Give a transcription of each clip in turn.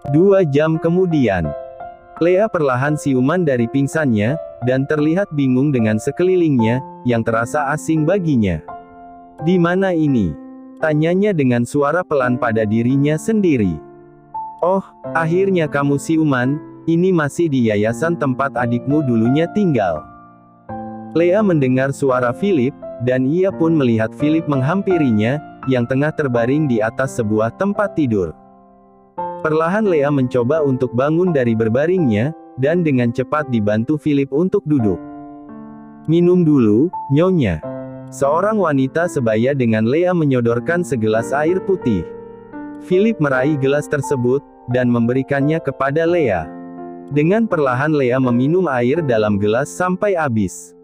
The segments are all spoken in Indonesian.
2 jam kemudian, Lea perlahan siuman dari pingsannya, dan terlihat bingung dengan sekelilingnya, yang terasa asing baginya. "Di mana ini?" tanyanya dengan suara pelan pada dirinya sendiri. "Oh, akhirnya kamu siuman, ini masih di yayasan tempat adikmu dulunya tinggal." Lea mendengar suara Philip, dan ia pun melihat Philip menghampirinya, yang tengah terbaring di atas sebuah tempat tidur. Perlahan Lea mencoba untuk bangun dari berbaringnya, dan dengan cepat dibantu Philip untuk duduk. "Minum dulu, Nyonya." Seorang wanita sebaya dengan Lea menyodorkan segelas air putih. Philip meraih gelas tersebut, dan memberikannya kepada Lea. Dengan perlahan Lea meminum air dalam gelas sampai habis.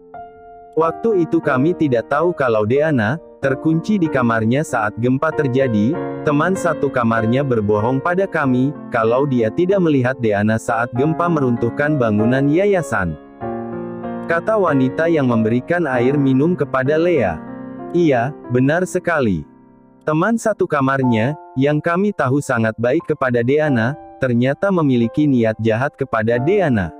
"Waktu itu kami tidak tahu kalau Deanna terkunci di kamarnya saat gempa terjadi. Teman satu kamarnya berbohong pada kami, kalau dia tidak melihat Deanna saat gempa meruntuhkan bangunan yayasan," kata wanita yang memberikan air minum kepada Lea. "Iya, benar sekali. Teman satu kamarnya, yang kami tahu sangat baik kepada Deanna, ternyata memiliki niat jahat kepada Deanna."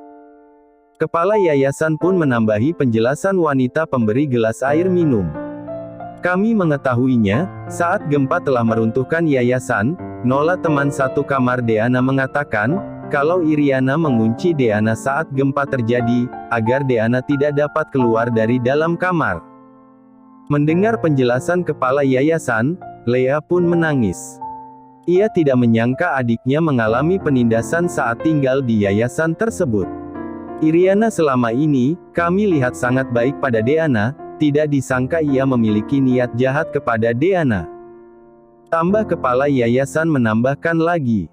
Kepala yayasan pun menambahi penjelasan wanita pemberi gelas air minum. "Kami mengetahuinya, saat gempa telah meruntuhkan yayasan. Nola teman satu kamar Deanna mengatakan, kalau Iriana mengunci Deanna saat gempa terjadi, agar Deanna tidak dapat keluar dari dalam kamar." Mendengar penjelasan kepala yayasan, Lea pun menangis. Ia tidak menyangka adiknya mengalami penindasan saat tinggal di yayasan tersebut. "Iriana selama ini, kami lihat sangat baik pada Deanna, tidak disangka ia memiliki niat jahat kepada Deanna." Tambah kepala yayasan menambahkan lagi.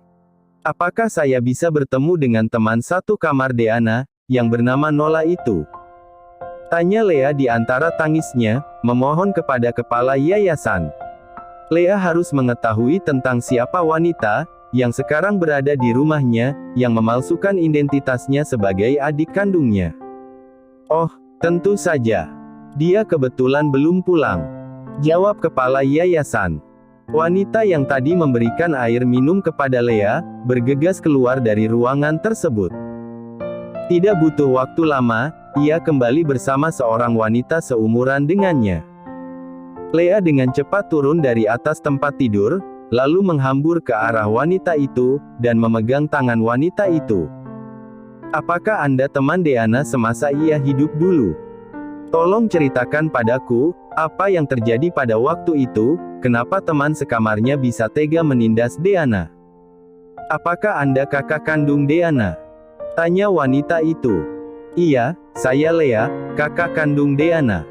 "Apakah saya bisa bertemu dengan teman satu kamar Deanna, yang bernama Nola itu?" tanya Lea di antara tangisnya, memohon kepada kepala yayasan. Lea harus mengetahui tentang siapa wanita, yang sekarang berada di rumahnya, yang memalsukan identitasnya sebagai adik kandungnya. "Oh, tentu saja. Dia kebetulan belum pulang," jawab kepala yayasan. Wanita yang tadi memberikan air minum kepada Lea, bergegas keluar dari ruangan tersebut. Tidak butuh waktu lama, ia kembali bersama seorang wanita seumuran dengannya. Lea dengan cepat turun dari atas tempat tidur, lalu menghambur ke arah wanita itu, dan memegang tangan wanita itu. "Apakah Anda teman Deanna semasa ia hidup dulu? Tolong ceritakan padaku, apa yang terjadi pada waktu itu, kenapa teman sekamarnya bisa tega menindas Deanna? Apakah Anda kakak kandung Deanna?" tanya wanita itu. "Iya, saya Lea, kakak kandung Deanna."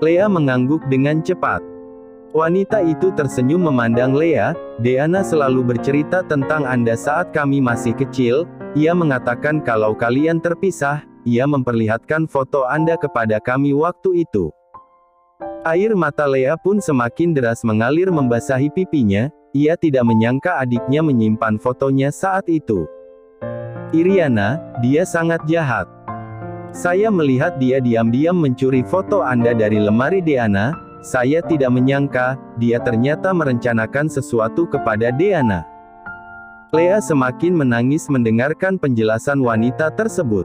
Lea mengangguk dengan cepat. Wanita itu tersenyum memandang Lea. "Deanna selalu bercerita tentang Anda saat kami masih kecil. Ia mengatakan kalau kalian terpisah. Ia memperlihatkan foto Anda kepada kami waktu itu." Air mata Lea pun semakin deras mengalir membasahi pipinya. Ia tidak menyangka adiknya menyimpan fotonya saat itu. "Iriana, dia sangat jahat. Saya melihat dia diam-diam mencuri foto Anda dari lemari Deanna. Saya tidak menyangka, dia ternyata merencanakan sesuatu kepada Deanna." Lea semakin menangis mendengarkan penjelasan wanita tersebut.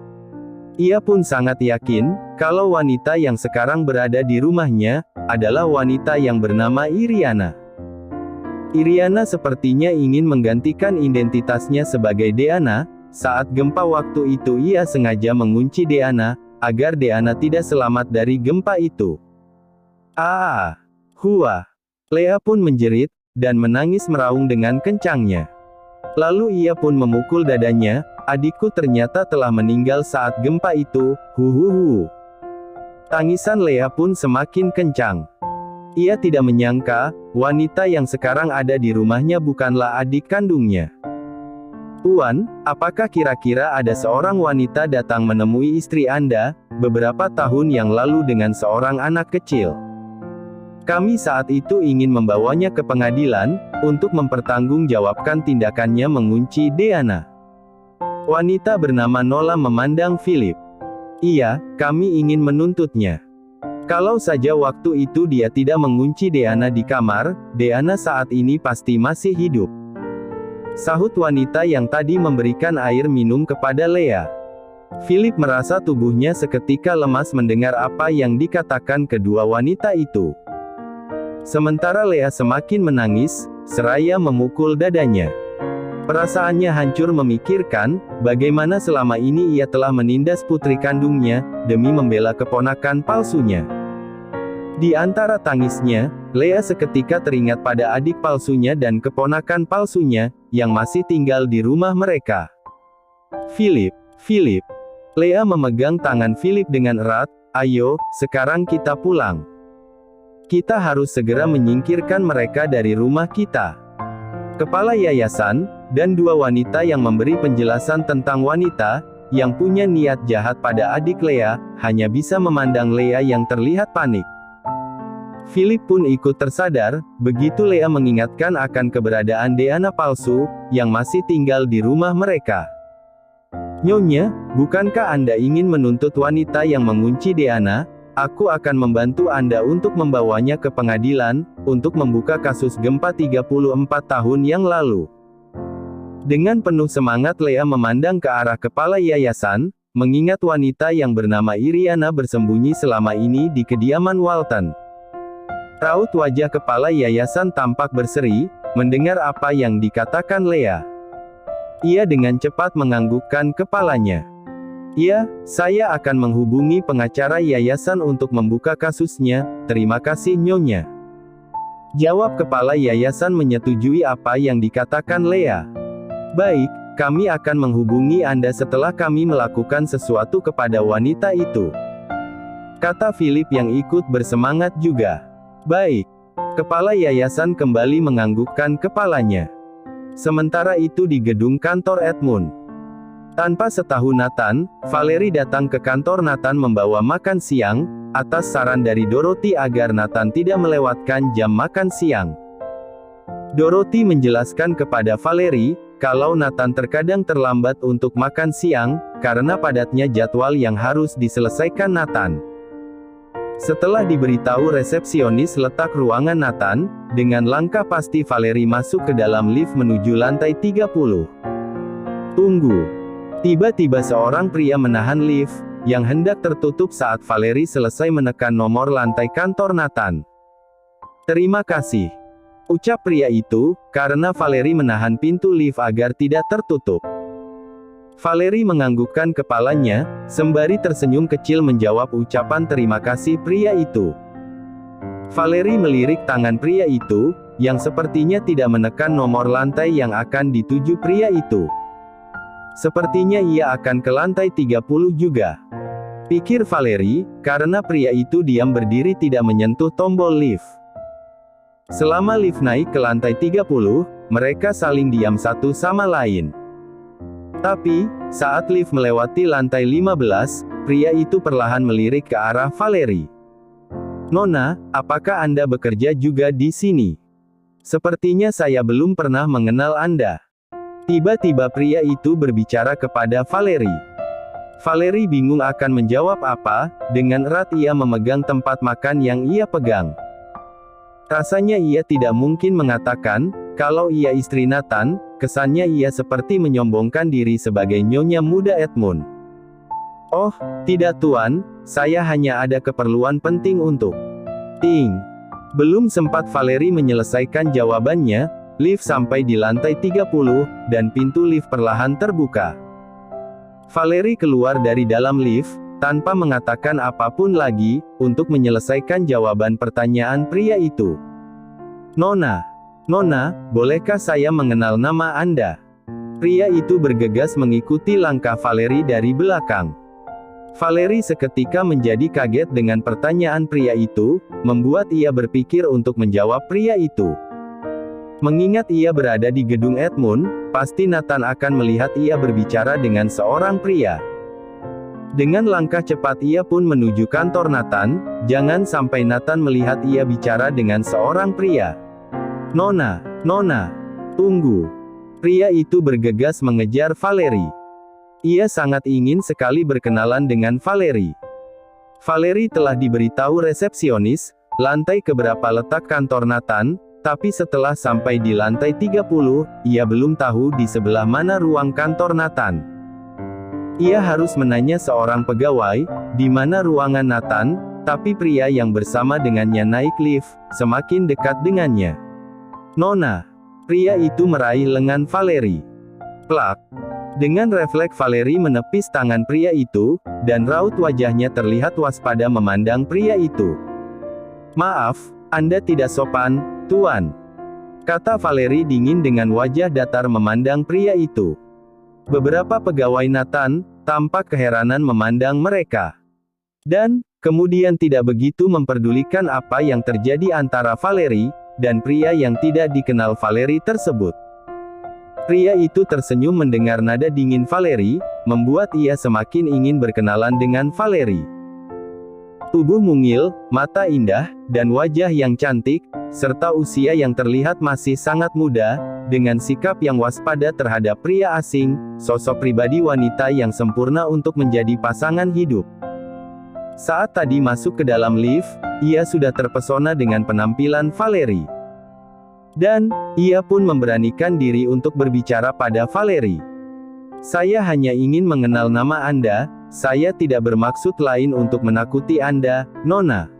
Ia pun sangat yakin, kalau wanita yang sekarang berada di rumahnya, adalah wanita yang bernama Iriana. Iriana sepertinya ingin menggantikan identitasnya sebagai Deanna. Saat gempa waktu itu ia sengaja mengunci Deanna, agar Deanna tidak selamat dari gempa itu. "Ah! Hua!" Lea pun menjerit, dan menangis meraung dengan kencangnya. Lalu ia pun memukul dadanya. "Adikku ternyata telah meninggal saat gempa itu, huhuhu." Tangisan Lea pun semakin kencang. Ia tidak menyangka, wanita yang sekarang ada di rumahnya bukanlah adik kandungnya. "Tuan, apakah kira-kira ada seorang wanita datang menemui istri Anda, beberapa tahun yang lalu dengan seorang anak kecil? Kami saat itu ingin membawanya ke pengadilan, untuk mempertanggungjawabkan tindakannya mengunci Deanna." Wanita bernama Nola memandang Philip. "Iya, kami ingin menuntutnya. Kalau saja waktu itu dia tidak mengunci Deanna di kamar, Deanna saat ini pasti masih hidup." sahut wanita yang tadi memberikan air minum kepada Lea. Philip merasa tubuhnya seketika lemas mendengar apa yang dikatakan kedua wanita itu. Sementara Lea semakin menangis, seraya memukul dadanya. Perasaannya hancur memikirkan, bagaimana selama ini ia telah menindas putri kandungnya, demi membela keponakan palsunya. Di antara tangisnya, Lea seketika teringat pada adik palsunya dan keponakan palsunya, yang masih tinggal di rumah mereka. Philip. Lea memegang tangan Philip dengan erat. Ayo, sekarang kita pulang. Kita harus segera menyingkirkan mereka dari rumah kita. Kepala yayasan, dan dua wanita yang memberi penjelasan tentang wanita, yang punya niat jahat pada adik Lea, hanya bisa memandang Lea yang terlihat panik. Philip pun ikut tersadar, begitu Lea mengingatkan akan keberadaan Deanna palsu, yang masih tinggal di rumah mereka. Nyonya, bukankah Anda ingin menuntut wanita yang mengunci Deanna? Aku akan membantu Anda untuk membawanya ke pengadilan, untuk membuka kasus gempa 34 tahun yang lalu. Dengan penuh semangat Lea memandang ke arah kepala yayasan, mengingat wanita yang bernama Iriana bersembunyi selama ini di kediaman Walton. Raut wajah kepala yayasan tampak berseri, mendengar apa yang dikatakan Lea. Ia dengan cepat menganggukkan kepalanya. Ya, saya akan menghubungi pengacara yayasan untuk membuka kasusnya, terima kasih Nyonya. Jawab kepala yayasan menyetujui apa yang dikatakan Lea. Baik, kami akan menghubungi Anda setelah kami melakukan sesuatu kepada wanita itu. Kata Philip yang ikut bersemangat juga. Baik. Kepala yayasan kembali menganggukkan kepalanya. Sementara itu di gedung kantor Edmund. Tanpa setahu Nathan, Valerie datang ke kantor Nathan membawa makan siang, atas saran dari Dorothy agar Nathan tidak melewatkan jam makan siang. Dorothy menjelaskan kepada Valerie, kalau Nathan terkadang terlambat untuk makan siang, karena padatnya jadwal yang harus diselesaikan Nathan. Setelah diberitahu resepsionis letak ruangan Nathan, dengan langkah pasti Valerie masuk ke dalam lift menuju lantai 30. Tunggu. Tiba-tiba seorang pria menahan lift, yang hendak tertutup saat Valerie selesai menekan nomor lantai kantor Nathan. Terima kasih. Ucap pria itu, karena Valerie menahan pintu lift agar tidak tertutup. Valerie menganggukkan kepalanya, sembari tersenyum kecil menjawab ucapan terima kasih pria itu. Valerie melirik tangan pria itu, yang sepertinya tidak menekan nomor lantai yang akan dituju pria itu. Sepertinya ia akan ke lantai 30 juga. Pikir Valerie, karena pria itu diam berdiri tidak menyentuh tombol lift. Selama lift naik ke lantai 30, mereka saling diam satu sama lain. Tapi, saat lift melewati lantai 15, pria itu perlahan melirik ke arah Valerie. Nona, apakah Anda bekerja juga di sini? Sepertinya saya belum pernah mengenal Anda. Tiba-tiba pria itu berbicara kepada Valerie. Valerie bingung akan menjawab apa, dengan erat ia memegang tempat makan yang ia pegang. Rasanya ia tidak mungkin mengatakan, kalau ia istri Nathan, kesannya ia seperti menyombongkan diri sebagai nyonya muda Edmund. Oh, tidak tuan, saya hanya ada keperluan penting untuk... Ting. Belum sempat Valerie menyelesaikan jawabannya, lift sampai di lantai 30, dan pintu lift perlahan terbuka. Valerie keluar dari dalam lift, tanpa mengatakan apapun lagi, untuk menyelesaikan jawaban pertanyaan pria itu. Nona, bolehkah saya mengenal nama Anda? Pria itu bergegas mengikuti langkah Valerie dari belakang. Valerie seketika menjadi kaget dengan pertanyaan pria itu, membuat ia berpikir untuk menjawab pria itu. Mengingat ia berada di gedung Edmund, pasti Nathan akan melihat ia berbicara dengan seorang pria. Dengan langkah cepat ia pun menuju kantor Nathan, jangan sampai Nathan melihat ia bicara dengan seorang pria. Nona, tunggu. Pria itu bergegas mengejar Valerie. Ia sangat ingin sekali berkenalan dengan Valerie. Valerie telah diberitahu resepsionis, lantai keberapa letak kantor Nathan, Tapi setelah sampai di lantai 30, ia belum tahu di sebelah mana ruang kantor Nathan. Ia harus menanya seorang pegawai, di mana ruangan Nathan, tapi pria yang bersama dengannya naik lift, semakin dekat dengannya. "Nona." Pria itu meraih lengan Valerie. Plak. Dengan refleks Valerie menepis tangan pria itu, dan raut wajahnya terlihat waspada memandang pria itu. "Maaf, Anda tidak sopan, Tuan," kata Valerie dingin dengan wajah datar memandang pria itu. Beberapa pegawai Nathan tampak keheranan memandang mereka. Dan kemudian tidak begitu memperdulikan apa yang terjadi antara Valerie dan pria yang tidak dikenal Valerie tersebut. Pria itu tersenyum mendengar nada dingin Valerie, membuat ia semakin ingin berkenalan dengan Valerie. Tubuh mungil, mata indah, dan wajah yang cantik, serta usia yang terlihat masih sangat muda, dengan sikap yang waspada terhadap pria asing, sosok pribadi wanita yang sempurna untuk menjadi pasangan hidup. Saat tadi masuk ke dalam lift, ia sudah terpesona dengan penampilan Valerie. Dan, ia pun memberanikan diri untuk berbicara pada Valerie. "Saya hanya ingin mengenal nama Anda, saya tidak bermaksud lain untuk menakuti Anda, Nona."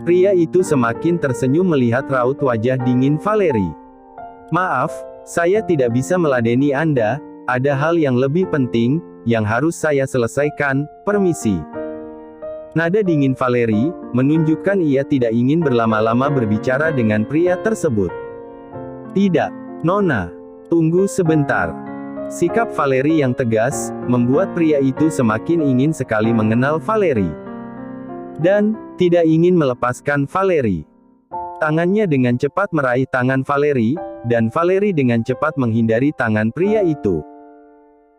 Pria itu semakin tersenyum melihat raut wajah dingin Valerie. "Maaf, saya tidak bisa meladeni Anda, ada hal yang lebih penting, yang harus saya selesaikan, permisi." Nada dingin Valerie menunjukkan ia tidak ingin berlama-lama berbicara dengan pria tersebut. "Tidak, Nona. Tunggu sebentar." Sikap Valerie yang tegas membuat pria itu semakin ingin sekali mengenal Valerie. Dan tidak ingin melepaskan Valerie. Tangannya dengan cepat meraih tangan Valerie, dan Valerie dengan cepat menghindari tangan pria itu.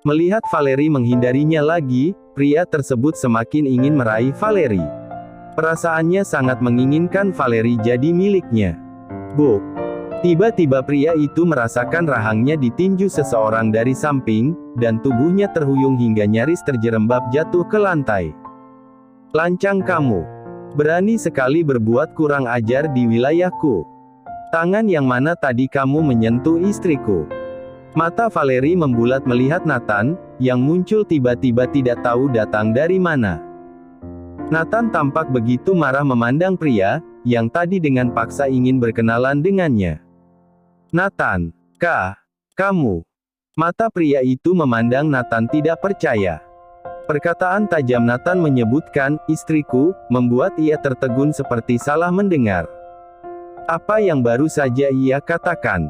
Melihat Valerie menghindarinya lagi, pria tersebut semakin ingin meraih Valerie. Perasaannya sangat menginginkan Valerie jadi miliknya. Buk! Tiba-tiba pria itu merasakan rahangnya ditinju seseorang dari samping, dan tubuhnya terhuyung hingga nyaris terjerembab jatuh ke lantai. "Lancang kamu! Berani sekali berbuat kurang ajar di wilayahku. Tangan yang mana tadi kamu menyentuh istriku?" Mata Valerie membulat melihat Nathan, yang muncul tiba-tiba tidak tahu datang dari mana. Nathan tampak begitu marah memandang pria, yang tadi dengan paksa ingin berkenalan dengannya. "Nathan, kamu?" Mata pria itu memandang Nathan tidak percaya. Perkataan tajam Nathan menyebutkan, "Istriku," membuat ia tertegun seperti salah mendengar. Apa yang baru saja ia katakan?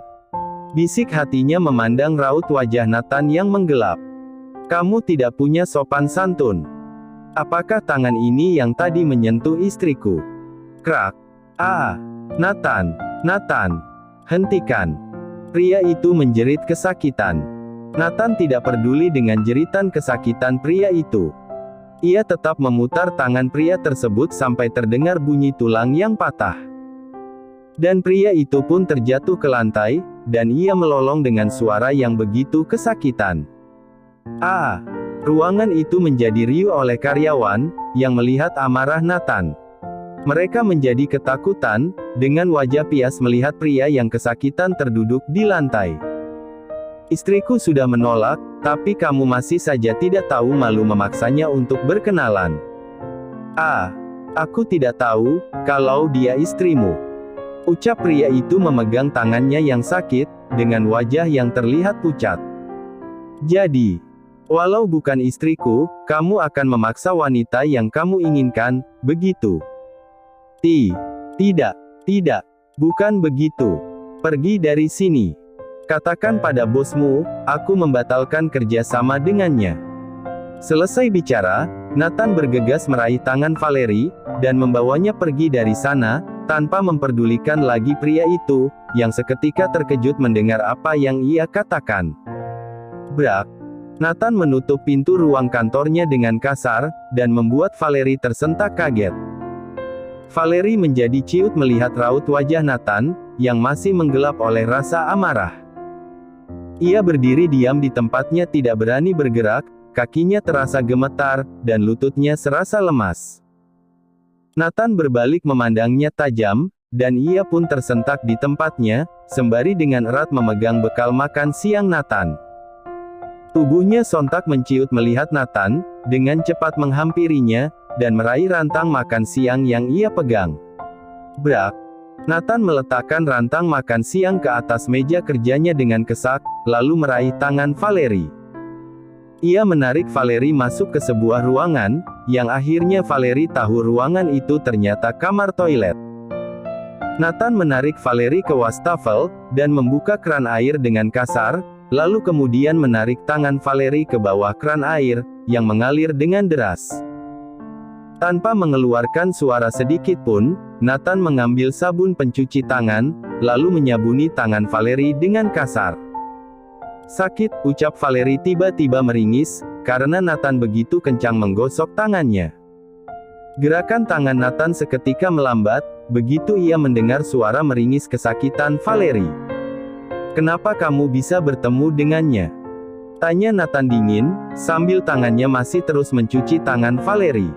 Bisik hatinya memandang raut wajah Nathan yang menggelap. "Kamu tidak punya sopan santun. Apakah tangan ini yang tadi menyentuh istriku?" Krak. "Ah, Nathan, hentikan!" Pria itu menjerit kesakitan. Nathan tidak peduli dengan jeritan kesakitan pria itu. Ia tetap memutar tangan pria tersebut sampai terdengar bunyi tulang yang patah. Dan pria itu pun terjatuh ke lantai, dan ia melolong dengan suara yang begitu kesakitan. "Ah!" Ruangan itu menjadi riuh oleh karyawan, yang melihat amarah Nathan. Mereka menjadi ketakutan, dengan wajah pias melihat pria yang kesakitan terduduk di lantai. "Istriku sudah menolak, tapi kamu masih saja tidak tahu malu memaksanya untuk berkenalan." "Ah, aku tidak tahu, kalau dia istrimu," ucap pria itu memegang tangannya yang sakit, dengan wajah yang terlihat pucat. "Jadi, walau bukan istriku, kamu akan memaksa wanita yang kamu inginkan, begitu?" Tidak, bukan begitu. Pergi dari sini. Katakan pada bosmu, aku membatalkan kerjasama dengannya." Selesai bicara, Nathan bergegas meraih tangan Valerie, dan membawanya pergi dari sana, tanpa memperdulikan lagi pria itu, yang seketika terkejut mendengar apa yang ia katakan. Brak! Nathan menutup pintu ruang kantornya dengan kasar, dan membuat Valerie tersentak kaget. Valerie menjadi ciut melihat raut wajah Nathan, yang masih menggelap oleh rasa amarah. Ia berdiri diam di tempatnya tidak berani bergerak, kakinya terasa gemetar, dan lututnya serasa lemas. Nathan berbalik memandangnya tajam, dan ia pun tersentak di tempatnya, sembari dengan erat memegang bekal makan siang Nathan. Tubuhnya sontak menciut melihat Nathan, dengan cepat menghampirinya, dan meraih rantang makan siang yang ia pegang. Brak! Nathan meletakkan rantang makan siang ke atas meja kerjanya dengan kesak, lalu meraih tangan Valerie. Ia menarik Valerie masuk ke sebuah ruangan, yang akhirnya Valerie tahu ruangan itu ternyata kamar toilet. Nathan menarik Valerie ke wastafel, dan membuka keran air dengan kasar, lalu kemudian menarik tangan Valerie ke bawah keran air, yang mengalir dengan deras. Tanpa mengeluarkan suara sedikit pun, Nathan mengambil sabun pencuci tangan, lalu menyabuni tangan Valerie dengan kasar. "Sakit," ucap Valerie tiba-tiba meringis, karena Nathan begitu kencang menggosok tangannya. Gerakan tangan Nathan seketika melambat, begitu ia mendengar suara meringis kesakitan Valerie. "Kenapa kamu bisa bertemu dengannya?" tanya Nathan dingin, sambil tangannya masih terus mencuci tangan Valerie.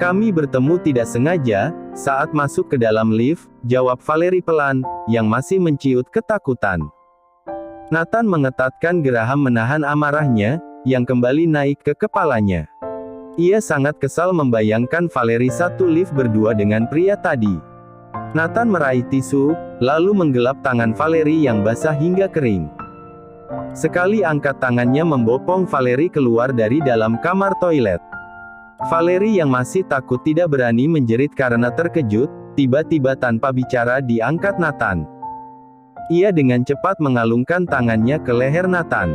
Kami bertemu tidak sengaja, saat masuk ke dalam lift," jawab Valerie pelan, yang masih menciut ketakutan. Nathan mengetatkan geraham menahan amarahnya, yang kembali naik ke kepalanya. Ia sangat kesal membayangkan Valerie satu lift berdua dengan pria tadi. Nathan meraih tisu, lalu menggelap tangan Valerie yang basah hingga kering. Sekali angkat tangannya membopong Valerie keluar dari dalam kamar toilet. Valerie yang masih takut tidak berani menjerit karena terkejut, tiba-tiba tanpa bicara diangkat Nathan. Ia dengan cepat mengalungkan tangannya ke leher Nathan.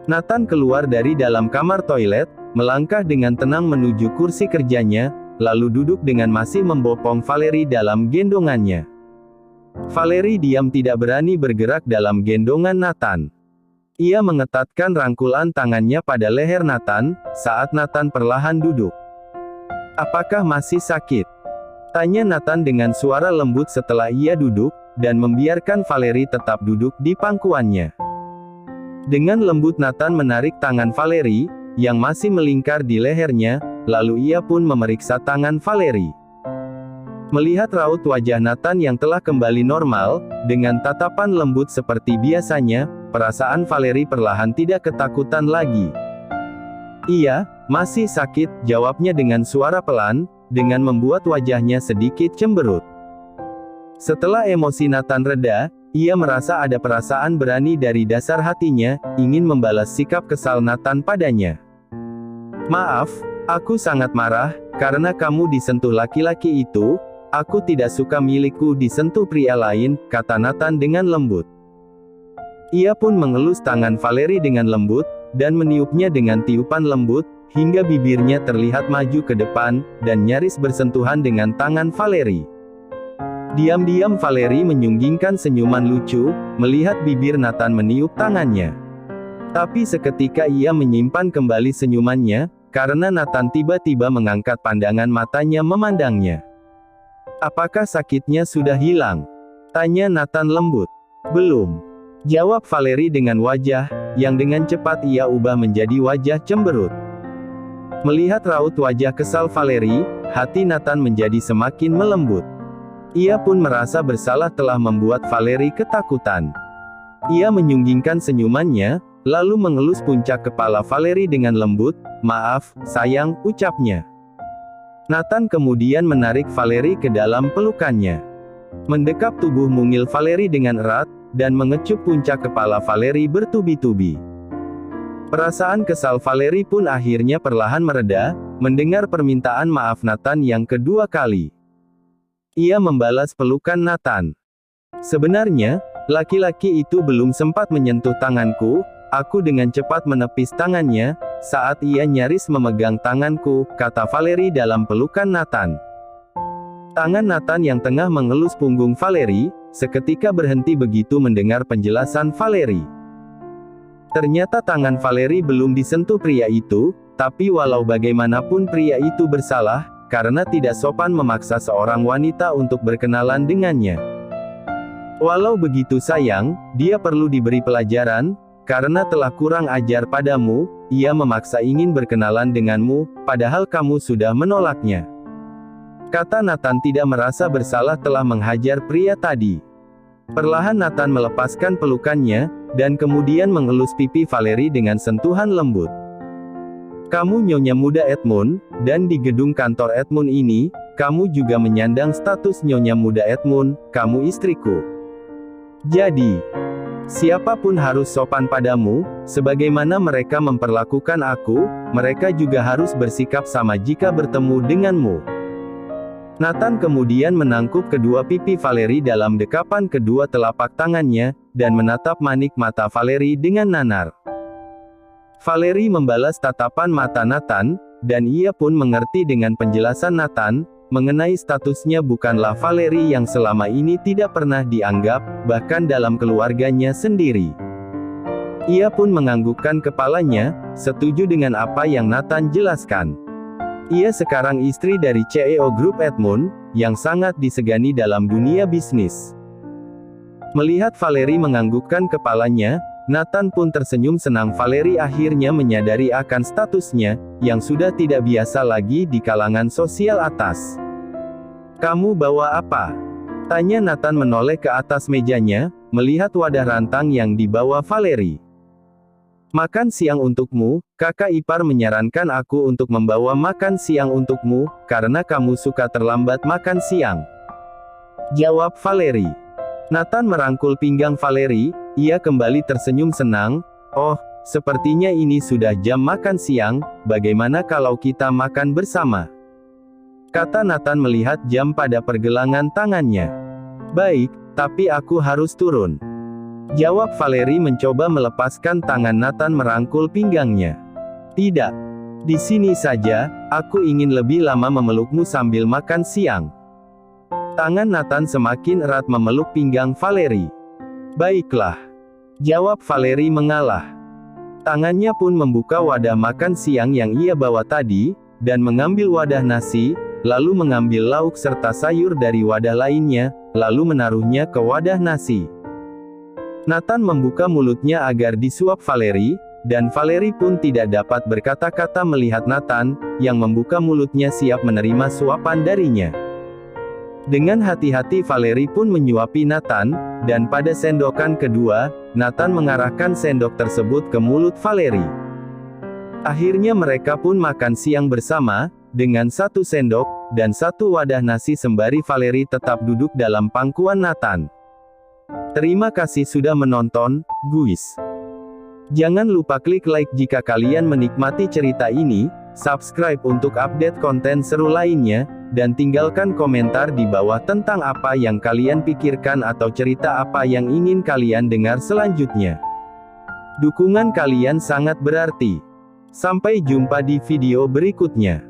Nathan keluar dari dalam kamar toilet, melangkah dengan tenang menuju kursi kerjanya, lalu duduk dengan masih membopong Valerie dalam gendongannya. Valerie diam tidak berani bergerak dalam gendongan Nathan. Ia mengetatkan rangkulan tangannya pada leher Nathan, saat Nathan perlahan duduk. "Apakah masih sakit?" tanya Nathan dengan suara lembut setelah ia duduk, dan membiarkan Valerie tetap duduk di pangkuannya. Dengan lembut Nathan menarik tangan Valerie, yang masih melingkar di lehernya, lalu ia pun memeriksa tangan Valerie. Melihat raut wajah Nathan yang telah kembali normal, dengan tatapan lembut seperti biasanya, perasaan Valerie perlahan tidak ketakutan lagi. "Iya, masih sakit," jawabnya dengan suara pelan, dengan membuat wajahnya sedikit cemberut. Setelah emosi Nathan reda, ia merasa ada perasaan berani dari dasar hatinya, ingin membalas sikap kesal Nathan padanya. "Maaf, aku sangat marah, karena kamu disentuh laki-laki itu. Aku tidak suka milikku disentuh pria lain," kata Nathan dengan lembut. Ia pun mengelus tangan Valerie dengan lembut, dan meniupnya dengan tiupan lembut, hingga bibirnya terlihat maju ke depan, dan nyaris bersentuhan dengan tangan Valerie. Diam-diam Valerie menyunggingkan senyuman lucu, melihat bibir Nathan meniup tangannya. Tapi seketika ia menyimpan kembali senyumannya, karena Nathan tiba-tiba mengangkat pandangan matanya memandangnya. "Apakah sakitnya sudah hilang?" tanya Nathan lembut. "Belum," jawab Valerie dengan wajah, yang dengan cepat ia ubah menjadi wajah cemberut. Melihat raut wajah kesal Valerie, hati Nathan menjadi semakin melembut. Ia pun merasa bersalah telah membuat Valerie ketakutan. Ia menyunggingkan senyumannya, lalu mengelus puncak kepala Valerie dengan lembut. "Maaf, sayang," ucapnya. Nathan kemudian menarik Valerie ke dalam pelukannya. Mendekap tubuh mungil Valerie dengan erat, dan mengecup puncak kepala Valerie bertubi-tubi. Perasaan kesal Valerie pun akhirnya perlahan mereda, mendengar permintaan maaf Nathan yang kedua kali. Ia membalas pelukan Nathan. "Sebenarnya, laki-laki itu belum sempat menyentuh tanganku, aku dengan cepat menepis tangannya, saat ia nyaris memegang tanganku," kata Valerie dalam pelukan Nathan. Tangan Nathan yang tengah mengelus punggung Valerie, seketika berhenti begitu mendengar penjelasan Valerie. Ternyata tangan Valerie belum disentuh pria itu, tapi walau bagaimanapun pria itu bersalah, karena tidak sopan memaksa seorang wanita untuk berkenalan dengannya. Walau begitu sayang, dia perlu diberi pelajaran, karena telah kurang ajar padamu, ia memaksa ingin berkenalan denganmu, padahal kamu sudah menolaknya. Kata Nathan tidak merasa bersalah telah menghajar pria tadi. Perlahan Nathan melepaskan pelukannya, dan kemudian mengelus pipi Valerie dengan sentuhan lembut. Kamu nyonya muda Edmund, dan di gedung kantor Edmund ini, kamu juga menyandang status nyonya muda Edmund, kamu istriku. Jadi, siapapun harus sopan padamu, sebagaimana mereka memperlakukan aku, mereka juga harus bersikap sama jika bertemu denganmu. Nathan kemudian menangkup kedua pipi Valerie dalam dekapan kedua telapak tangannya, dan menatap manik mata Valerie dengan nanar. Valerie membalas tatapan mata Nathan, dan ia pun mengerti dengan penjelasan Nathan, mengenai statusnya bukanlah Valerie yang selama ini tidak pernah dianggap, bahkan dalam keluarganya sendiri. Ia pun menganggukkan kepalanya, setuju dengan apa yang Nathan jelaskan. Ia sekarang istri dari CEO Grup Edmund, yang sangat disegani dalam dunia bisnis. Melihat Valerie menganggukkan kepalanya, Nathan pun tersenyum senang. Valerie akhirnya menyadari akan statusnya, yang sudah tidak biasa lagi di kalangan sosial atas. Kamu bawa apa? Tanya Nathan menoleh ke atas mejanya, melihat wadah rantang yang dibawa Valerie. Makan siang untukmu, kakak ipar menyarankan aku untuk membawa makan siang untukmu, karena kamu suka terlambat makan siang. Jawab Valerie. Nathan merangkul pinggang Valerie, ia kembali tersenyum senang. Oh, sepertinya ini sudah jam makan siang, bagaimana kalau kita makan bersama? Kata Nathan melihat jam pada pergelangan tangannya. Baik, tapi aku harus turun. Jawab Valerie mencoba melepaskan tangan Nathan merangkul pinggangnya. Tidak. Di sini saja, aku ingin lebih lama memelukmu sambil makan siang. Tangan Nathan semakin erat memeluk pinggang Valerie. Baiklah. Jawab Valerie mengalah. Tangannya pun membuka wadah makan siang yang ia bawa tadi, dan mengambil wadah nasi, lalu mengambil lauk serta sayur dari wadah lainnya, lalu menaruhnya ke wadah nasi. Nathan membuka mulutnya agar disuap Valerie, dan Valerie pun tidak dapat berkata-kata melihat Nathan, yang membuka mulutnya siap menerima suapan darinya. Dengan hati-hati Valerie pun menyuapi Nathan, dan pada sendokan kedua, Nathan mengarahkan sendok tersebut ke mulut Valerie. Akhirnya mereka pun makan siang bersama, dengan satu sendok, dan satu wadah nasi sembari Valerie tetap duduk dalam pangkuan Nathan. Terima kasih sudah menonton, guys. Jangan lupa klik like jika kalian menikmati cerita ini, subscribe untuk update konten seru lainnya, dan tinggalkan komentar di bawah tentang apa yang kalian pikirkan atau cerita apa yang ingin kalian dengar selanjutnya. Dukungan kalian sangat berarti. Sampai jumpa di video berikutnya.